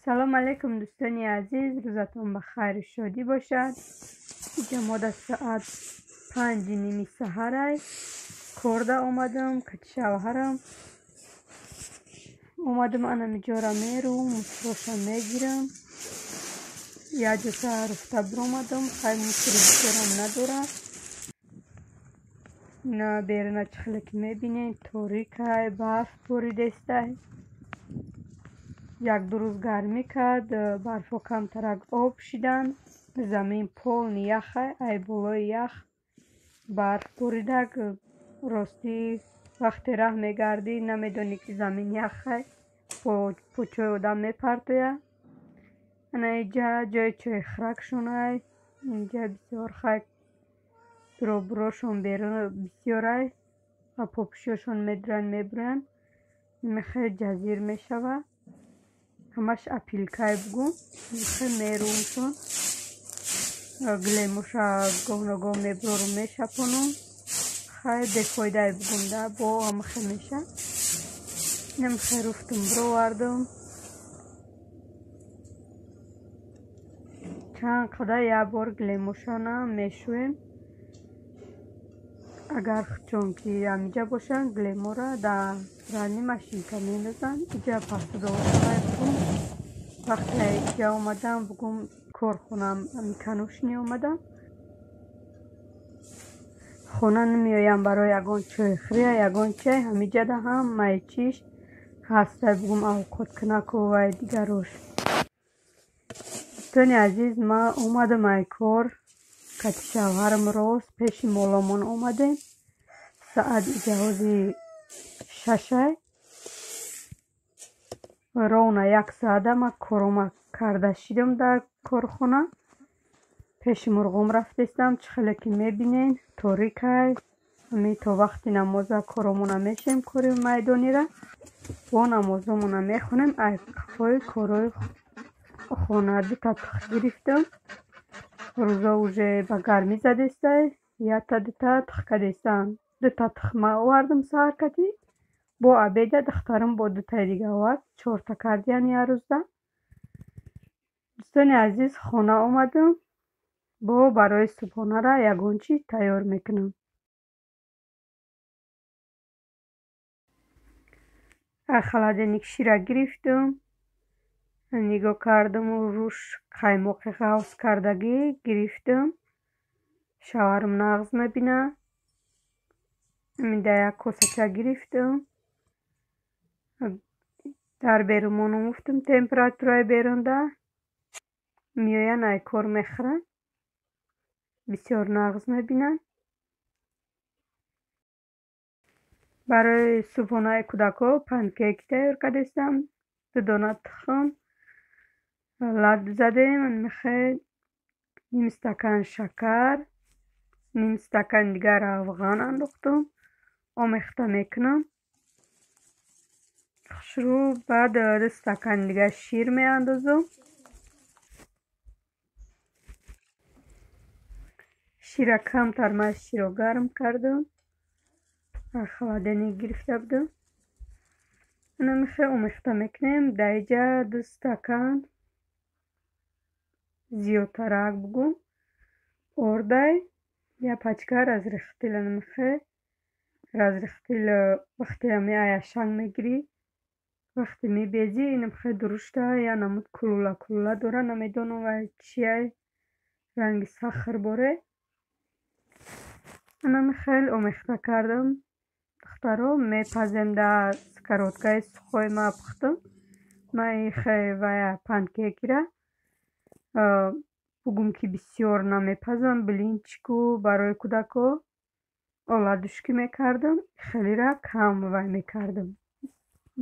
سلام علیکم دوستانی عزیز، روزتون بخیر و شادی باشد. اینجا ما در ساعت 5:30 سحر کرده آمدم که شوهرم اومدم انا میجارم میرم مصروشم میگیرم. یه جسه رفته برامدم خیلی مصروف بسیارم نداره. اینا بیرون چخلی که میبینین تاریکه، برف بریده است. یک دو روز گرمی کرد، برفا کمتر آب شدن، زمین پول یخه، ای بالای یخ برف بریده. راستی وقتی راه میگردی نمیدونی که زمین یخه، پوچه آدم میپرتویه. اینجا جای چای خرک شونه، اینجا بسیار خیلی براشون بیرون بسیاره و پاپشوشون میبرن میخواه جزیر میشوه. همش اپیلکای بگم میخواه میرومشون گلیموشا گاه میبرارم میشپانم. خیلی بفایده بگم ده با همخواه میشه. نمیخواه رفتم برآوردم چند قدر یه بار گلیموشانه میشویم. اگر چون که همینجا باشن گلیمو را در رانی ماشین که میندازن. اینجا پس دوستای بگم وقتی اینجا اومدم بگم کار خونم کنوشنی اومدم خونه نمیایم برای یگان چای خریه یگان چای همینجا ده هم مایچیش هسته بگم اوقات کنک و دیگر روش. دوستانی عزیز ما اومدم ای کار که شوهرم راست پیش مالامون اومدیم. ساعت اجازه 6 رونا 1 ساعته ما کارم کرده شدم در کارخانه. پیش مرغم رفتم چخلی که میبینین تاریکه. می تا وقتی نماز کارمون میشیم کاری میدانی را با نمازمون میخونیم. ای قفای کارای خانه دو تا تخت گرفتم. روزا اوجه با گرمی زده است. یا تا دو تا تخت کدیستن. دو تا تخت ما آوردم سهر کتی با عبیده دخترم با دو تا دیگه آورد 4 تا کردین یه روز ده. دوستان عزیز خانه آمدم با برای صبحانه را یگان چیز تیار میکنم. خلدنیک شیره گرفتم نگاه کردم و روش قیماق غوص کردگی گرفتم. شوهرم نغز میبینه. میده یک کاسچه گرفتم در بیرون گفتم تمپراتورای بیرون ده میاین ای کار میخورن بسیار نغز میبینن. برای صبحانه کودکا پنکیک تیار کردم. 2 دانه تخم لد زدیم. میخوای نیم استکان شکر نیم استکان دیگر افغان انداختم آمیخته میکنم. شروع بعد 2 استکان دیگر شیر میاندازم. شیر کمتر من شیر گرم کردم. خلدنی گرفته بودم. اینو میخوای آمیخته میکنیم. دیجا 2 استکان زیادتر بگم ارده یا پچکر از رختیل میخوای از رختیل وقتی همی ایشنگ میگیری وقتی میبیزی اینو میخوای درشته یا نمود کلوله داره نمیدونم و چیه رنگ سخر باره. اینو میخوای آمیخته کردم. دخترها میپزیم در سکراتگاه سخوی ما پختم. من خیلی و پنکیکی را بگم که بسیار نمیپزم بلینچکو برای کودکو آلادوشکی میکردم. خیلی را کم وای میکردم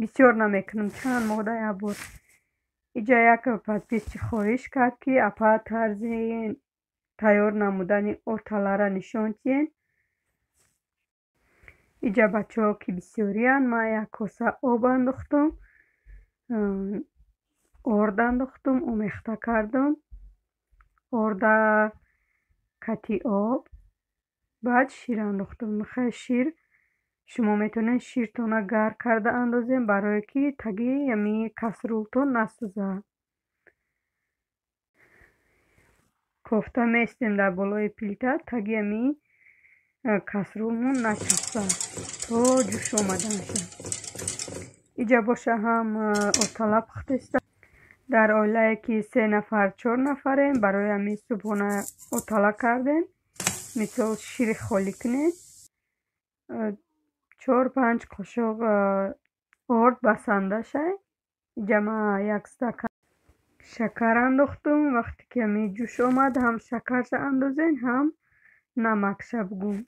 بسیار نمیکنم چند مقدار یه بار. اینجا یک پدپیسچی خواهش کرد که اپا طرز تیار نمودن ارتاله را نشان تین. اینجا بچه ها که بسیاری هن من یک کاسه آب انداختم ارد انداختم آمیخته کردم. ارده کتی آب بعد شیر انداختم. میخوای شیر شما میتونین شیرتون گر کرده اندازیم برای که تگی یمی کسرولتون نسوزه. кофта меистем дар болои плита таги ами касрулмон начаспад то ҷӯш омада мешад. иҷа боша ҳам отала пухтестам. дар оилае ки 3 нафар 4 нафарем барои ами субҳона отала кардем. мисол шири холӣ кунед 4-5 қошоқ орд басандашай. иҷа ман 1 стакан шакар андохтум. вақте ки ами ҷӯш омад ҳам шакарша андозен ҳам намакша бугум.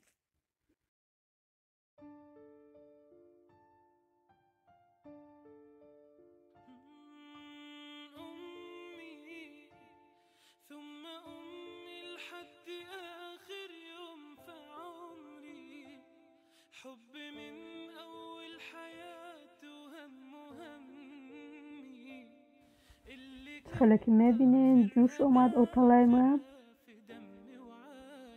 خیلی که میبینین جوش اومد اتالای ما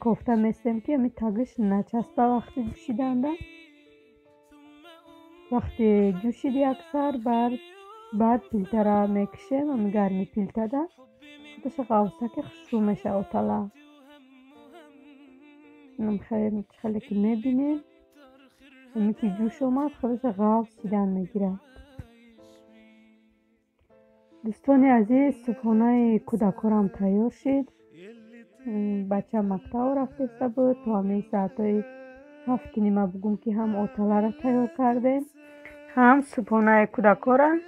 کوفته میستیم که می تاگش نچسبه وقتی جوشیدنده. وقتی جوشیدی اکثر بعد پیلته را میکشیم و گرمی پیلته ده خودش غوصه که خشو میشه اتالا. خیلی که میبینین امی که جوش اومد خودش غوص شدن میگیره. دوستانی عزیز صبحانه کودکارم تیار شد. بچه مکتب رفته بود تو همه ساعتهای 7:30 بگم که هم اتالا را تیار کردیم هم صبحانه کودکارم.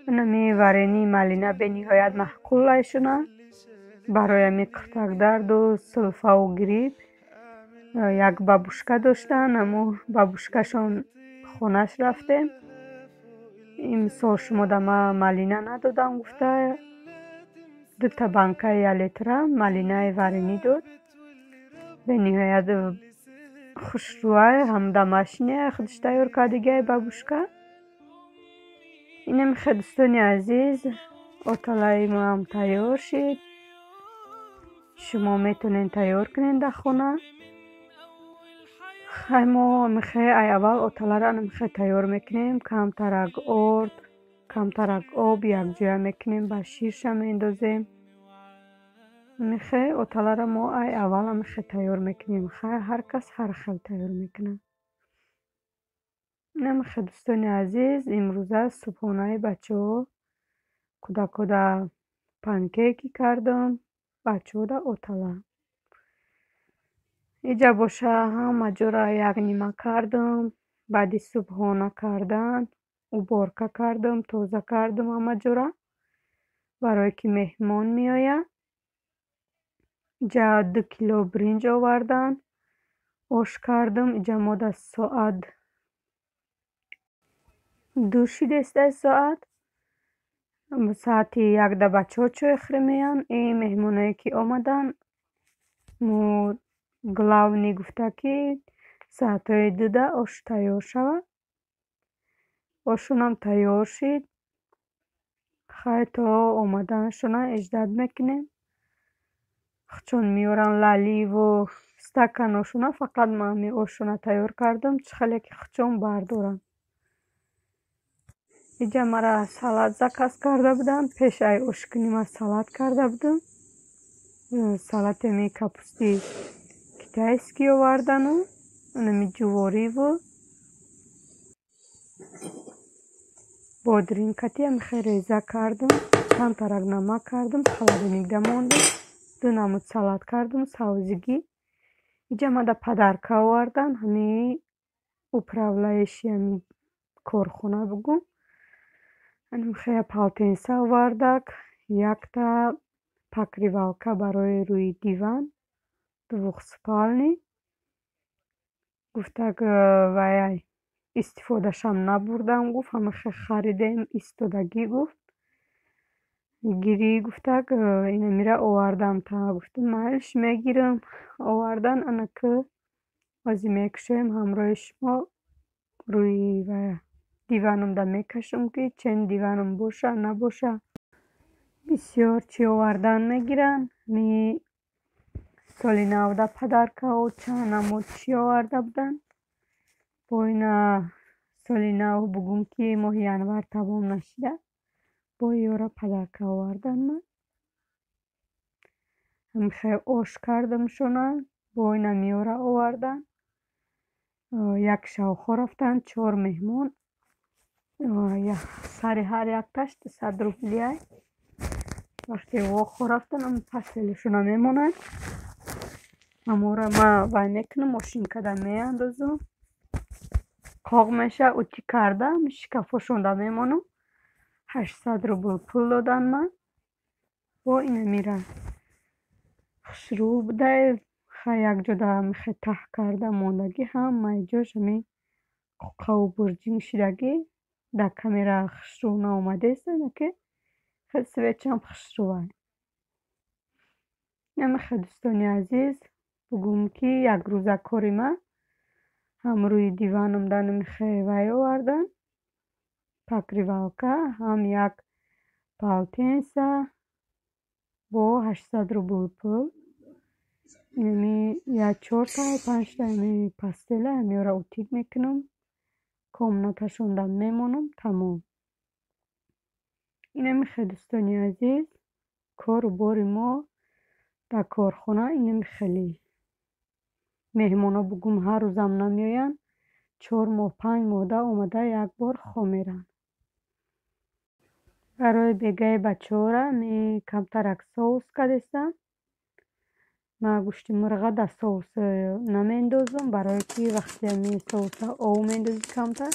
نمی ورینی مالینه به نهایت محقول شونه برای می قطع درد و سلفه و گریپ. یک بابوشکه داشتن اما بابوشکشان خونش رفتیم. این سال شما دما مالینه ندادم گفته 2 بانکه 1 لیتر مالینه ورینی داد. به نهایت خوشروه هم در ماشینه خودش تیار کردگه بابوشکه. اینم خیلی دوستانی عزیز اتالای ما هم تیار شد. شما میتونین تیار کنین در خونه. ما میخواه اول اتالا را نمیخواه تیار میکنیم. کمتر از آرد کمتر از آب یک جای میکنیم با شیرش میندازیم. میخواه اتالا را ما اول میخواه تیار میکنیم. هر کس هر خیل تیار میکنه. نمیخواه دوستان عزیز امروزه صبحانه بچه ها کودکا دا پنکیکی کردم بچه ها دا اتالا. ایجا باشه همه جا را 1 نیمه کردم. بعدی صبحانه کردن اوبارکه کردم تازه کردم همه جا را برای که مهمان می آید. ایجا 2 کیلو برنج آوردن آش کردم. ایجا ما در ساعت 2 شده ساعت 1 دا بچه ها چای خری میان. این مهمانایی که آمدن مو گلاونی گفته که ساعت 2 دا آش تیار شود. آشون هم تیار شد. خیلی تا آمدن شونه اجداد میکنیم. چون میارن لالی و استکان آشونه فقط من می آشونه تیار کردم خیلی که خچون بردارم. اینجا مرا سالاد زکاس کرده بودن. پیش ای آش کنیم از سالاد کرده بودم. سالاد می کپوستی کیتایسکی آوردن و نمی جواری و بادرینکتی هم خیلی ریزه کردم. چند ترک نمک کردم. سالاد نگده مانده. 2 نمود سالاد کردم سوزگی. اینجا ما در پدرکه آوردن. همین اپراولایشی همین کارخونه بگم. هم خیلی پالتینسه آوردک. 1 تا پکریوالکه برای روی دیوان. 2 спальни. گفته که وای استفاده شم نبردم. گفت همه خریدیم استادگی گفت. گیری گفته که اینه میره آوردم تا گفتم مالش میگیرم. آوردن انا که بازی میکشم همراه شما روی دیوانم دا میکشم که چند دیوانم باشه نباشه. بسیار چی آوردن میگیرن. می سالی نو دا پدرکه و چند نمود چی آورده بودن. با اینا سالی نو بگم که ماه ینور تمام نشده با یارا پدرکه آوردن من. میخوای آش کردمشونن با این میاره آوردن. یک شاوخو رفتن 4 مهمون. سر هر یک تاشت 100 روپیه. وقتی واخو رفتن هم پسلشون میمونن. امورا ما وای میکنم ماشین کده میاندازم. قاق میشه اوتی کرده شکفشونده میمونم. 800 روبل پول دادن من. با این میره خسرو بوده یک جدا میخواه ته کرده موندگی هم مایجاش همی قو برجین شدگی در کمیره خسرو نامده است که خیلی سویچ هم خسرو های. نمیخواه دوستانی عزیز بگم که یک روزه کاری من هم روی دیوانم در نمیخواه وی آوردن پکری والکه هم یک پالتینس با 800 روبل پول. اینمی یا 4 تا 5 تا اینمی پستله همی را اوتیک میکنم کامنا تشوندم میمونم تمام. اینمی خیلی دوستانی عزیز کار و باری ما در کارخانه اینمی خیلی مهمانا بگم هر روزم نمیاین 4 ماه 5 ماه ده اومده یک بار خواه میرن. برای بگه بچه ها را می کمترک سوس کدیستم. ما گوشت مرغه در سوس نمیندازم برای که وقتی می سوس او میندازی کمتر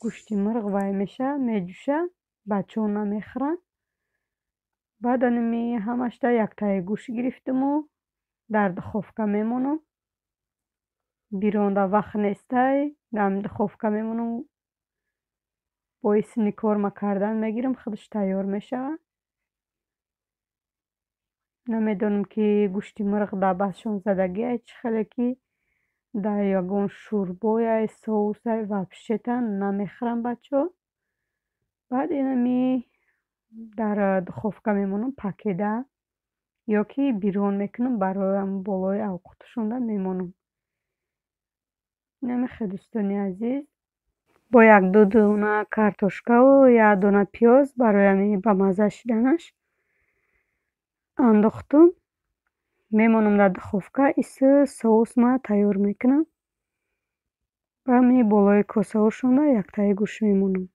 گوشت مرغ وای میشه میجوشه بچه ها نمیخورن. بعد می همش در یک تای گوشت گرفتم و در دخوفکه میمونم. بیرون در وقت نیسته در دخوفکه میمونم. باعث نکار ما کردن میگیرم خودش تیار میشه. نمیدونم که گوشت مرغ در بسشون زدگی چه خیلی که در یگان شوربای سوس و پشتن نمیخورم بچه ها. بعد اینمی در دخوفکه میمونم پکیده یا که بیرون میکنم برای بالای اوقاتشون میمونم. نمیخواه دوستانی عزیز با یک دو دونه کارتوشکه و یک دونه پیاز برای با مزه شدنش انداختم میمونم در دخوفکه. ایسه سوس ما تیار میکنم و می بالای کاسه هاشون یک تای گوشت میمونم.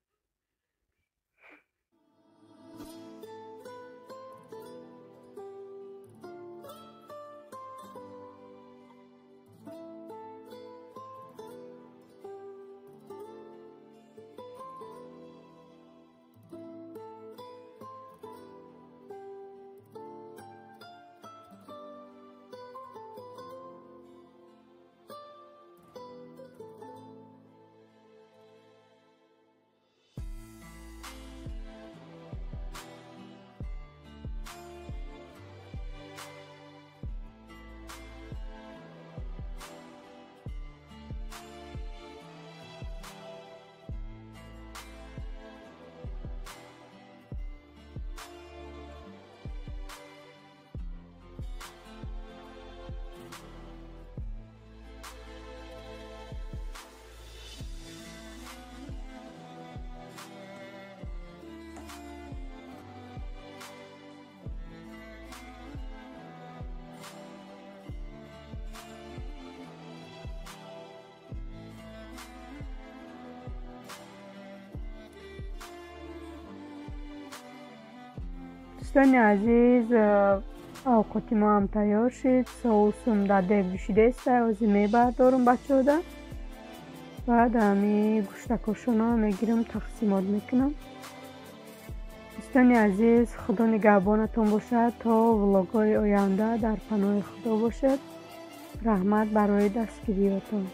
دوستان عزیز اوقات ما هم تیار شد. سوسم در دیگ جوشیده است. از میبردارم بچه ها ده. بعد همی گوشتکاشون ها میگیرم تقسیمات میکنم. دوستان عزیز خدا نگهبانتون باشد تا ولاگ‌های آینده در پناه خدا باشد. رحمت برای دستگیریاتون.